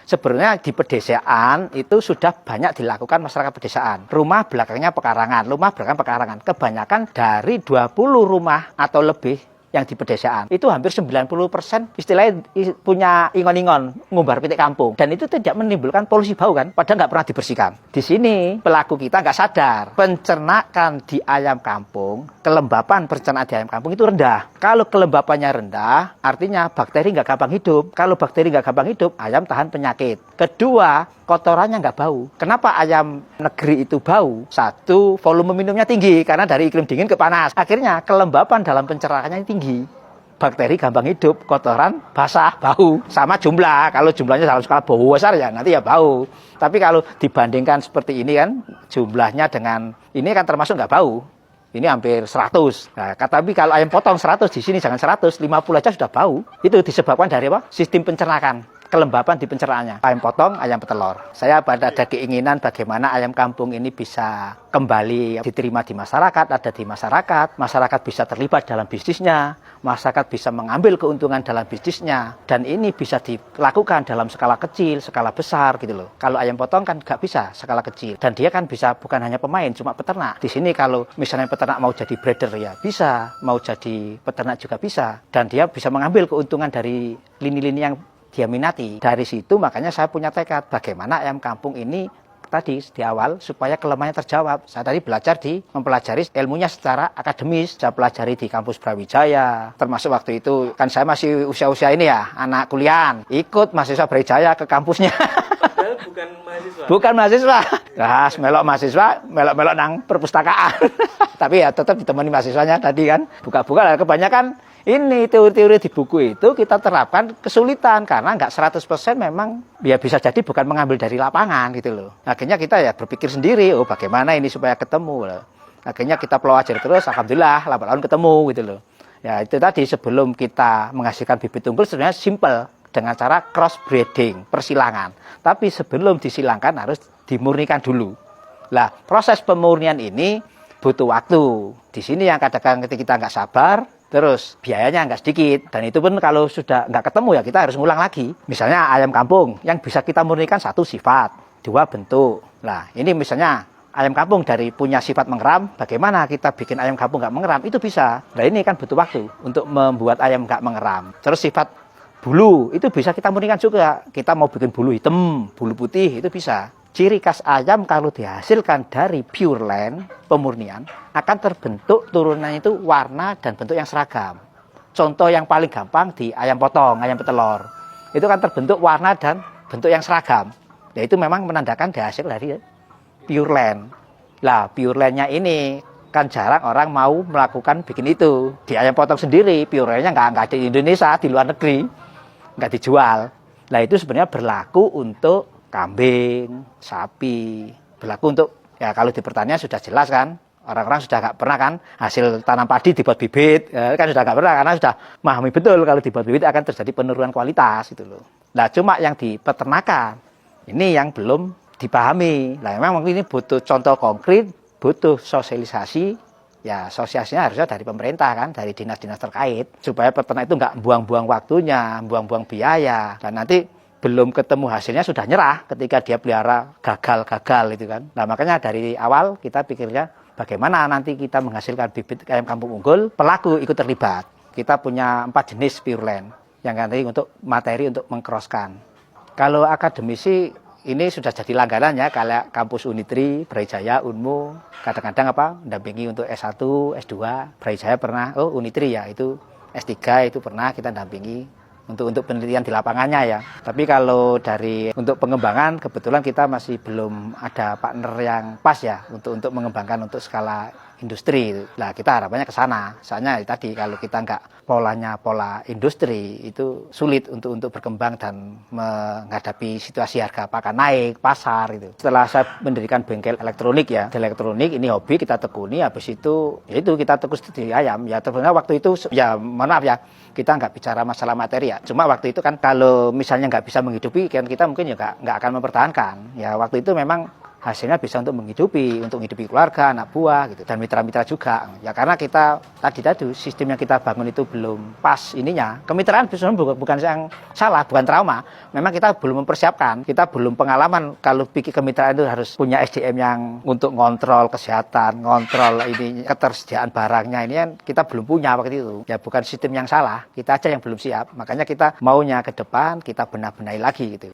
Sebenarnya di pedesaan itu sudah banyak dilakukan masyarakat pedesaan. Rumah belakangnya pekarangan, Kebanyakan dari 20 rumah atau lebih yang di pedesaan itu hampir 90% istilahnya punya ingon-ingon ngumbar pitik kampung, dan itu tidak menimbulkan polusi bau kan, padahal nggak pernah dibersihkan. Di sini pelaku kita nggak sadar pencernaan di ayam kampung, kelembapan pencernaan di ayam kampung itu rendah. Kalau kelembapannya rendah, artinya bakteri nggak gampang hidup. Kalau bakteri nggak gampang hidup, ayam tahan penyakit. Kedua, kotorannya nggak bau. Kenapa ayam negeri itu bau? Satu, volume minumnya tinggi karena dari iklim dingin ke panas. Akhirnya kelembapan dalam pencernaannya tinggi. Bakteri gampang hidup, kotoran basah, bau. Sama jumlah, kalau jumlahnya dalam skala bau besar ya nanti ya bau. Tapi kalau dibandingkan seperti ini kan, jumlahnya dengan ini kan termasuk nggak bau. Ini hampir 100. Nah, tapi kalau ayam potong 100, di sini jangan 100, 50 aja sudah bau. Itu disebabkan dari apa? Sistem pencernaan. Kelembapan di pencernaannya. Ayam potong, ayam petelur. Saya ada keinginan bagaimana ayam kampung ini bisa kembali diterima di masyarakat, ada di masyarakat, masyarakat bisa terlibat dalam bisnisnya, masyarakat bisa mengambil keuntungan dalam bisnisnya, dan ini bisa dilakukan dalam skala kecil, skala besar gitu loh. Kalau ayam potong kan nggak bisa skala kecil, dan dia kan bisa bukan hanya pemain, cuma peternak. Di sini kalau misalnya peternak mau jadi breeder ya bisa, mau jadi peternak juga bisa, dan dia bisa mengambil keuntungan dari lini-lini yang dia minati. Dari situ makanya saya punya tekad bagaimana ayam kampung ini tadi di awal supaya kelemahannya terjawab. Saya tadi mempelajari ilmunya secara akademis. Saya pelajari di kampus Brawijaya. Termasuk waktu itu kan saya masih usia-usia ini ya, anak kuliah. Ikut mahasiswa Brawijaya ke kampusnya. Padahal bukan mahasiswa. Bukan mahasiswa. Nah, melok mahasiswa, melok nang perpustakaan. Tapi ya tetap ditemani mahasiswanya tadi kan. Buka-buka lah kebanyakan. Ini teori-teori di buku itu kita terapkan kesulitan karena nggak 100% memang ya bisa jadi bukan mengambil dari lapangan gitu loh. Akhirnya kita ya berpikir sendiri, oh bagaimana ini supaya ketemu loh. Akhirnya kita pelajari terus, alhamdulillah 8 tahun ketemu gitu loh. Ya itu tadi sebelum kita menghasilkan bibit unggul sebenarnya simple dengan cara cross breeding, persilangan. Tapi sebelum disilangkan harus dimurnikan dulu. Lah proses pemurnian ini butuh waktu. Di sini yang kadang-kadang kita nggak sabar. Terus biayanya nggak sedikit, dan itu pun kalau sudah nggak ketemu ya kita harus ngulang lagi. Misalnya ayam kampung yang bisa kita murnikan 1 sifat, 2 bentuk. Nah ini misalnya ayam kampung dari punya sifat mengeram, bagaimana kita bikin ayam kampung nggak mengeram, itu bisa. Nah ini kan butuh waktu untuk membuat ayam nggak mengeram. Terus sifat bulu itu bisa kita murnikan juga. Kita mau bikin bulu hitam, bulu putih itu bisa. Ciri khas ayam kalau dihasilkan dari pure land, pemurnian, akan terbentuk turunannya itu warna dan bentuk yang seragam. Contoh yang paling gampang di ayam potong, ayam petelur. Itu kan terbentuk warna dan bentuk yang seragam. Nah, itu memang menandakan dihasil dari pure land. Lah, pure landnya ini kan jarang orang mau melakukan bikin itu. Di ayam potong sendiri, pure landnya nggak di Indonesia, di luar negeri. Nggak dijual. Nah, itu sebenarnya berlaku untuk kambing, sapi, berlaku untuk, ya kalau di pertanian sudah jelas kan, orang-orang sudah nggak pernah kan, hasil tanam padi dibuat bibit, ya, kan sudah nggak pernah, karena sudah memahami betul kalau dibuat bibit akan terjadi penurunan kualitas gitu loh. Nah cuma yang di peternakan, ini yang belum dipahami. Nah memang ini butuh contoh konkret, butuh sosialisasi, ya sosialisasinya harusnya dari pemerintah kan, dari dinas-dinas terkait, supaya peternak itu nggak buang-buang waktunya, buang-buang biaya, dan nanti belum ketemu hasilnya sudah nyerah ketika dia pelihara gagal itu kan. Nah makanya dari awal kita pikirnya bagaimana nanti kita menghasilkan bibit ayam kampung unggul, pelaku ikut terlibat. Kita punya 4 jenis pure land yang nanti untuk materi untuk mengcrosskan. Kalau akademisi ini sudah jadi langganan ya, kayak kampus Unitri, Brawijaya, Unmu, kadang-kadang mendampingi untuk S1, S2, Brawijaya pernah, Unitri ya itu S3 itu pernah kita dampingi. Untuk penelitian di lapangannya ya. Tapi kalau untuk pengembangan kebetulan kita masih belum ada partner yang pas ya untuk mengembangkan untuk skala industri. Nah kita harapannya ke sana. Soalnya tadi kalau kita nggak pola industri itu sulit untuk berkembang dan menghadapi situasi harga pakan naik, pasar itu. Setelah saya mendirikan bengkel elektronik ya, elektronik ini hobi kita tekuni, habis itu kita tekun di ayam ya. Ternyata waktu itu ya mohon maaf ya, kita nggak bicara masalah materi ya. Cuma waktu itu kan kalau misalnya nggak bisa menghidupi kan kita mungkin juga nggak akan mempertahankan. Ya waktu itu memang hasilnya bisa untuk menghidupi keluarga, anak buah gitu, dan mitra-mitra juga. Ya karena kita tadi sistem yang kita bangun itu belum pas ininya. Kemitraan sebenarnya bukan yang salah, bukan trauma. Memang kita belum mempersiapkan, kita belum pengalaman kalau bikin kemitraan itu harus punya SDM yang untuk ngontrol kesehatan, ngontrol ini ketersediaan barangnya. Ini kan kita belum punya waktu itu. Ya bukan sistem yang salah, kita aja yang belum siap. Makanya kita maunya ke depan kita benahi lagi gitu.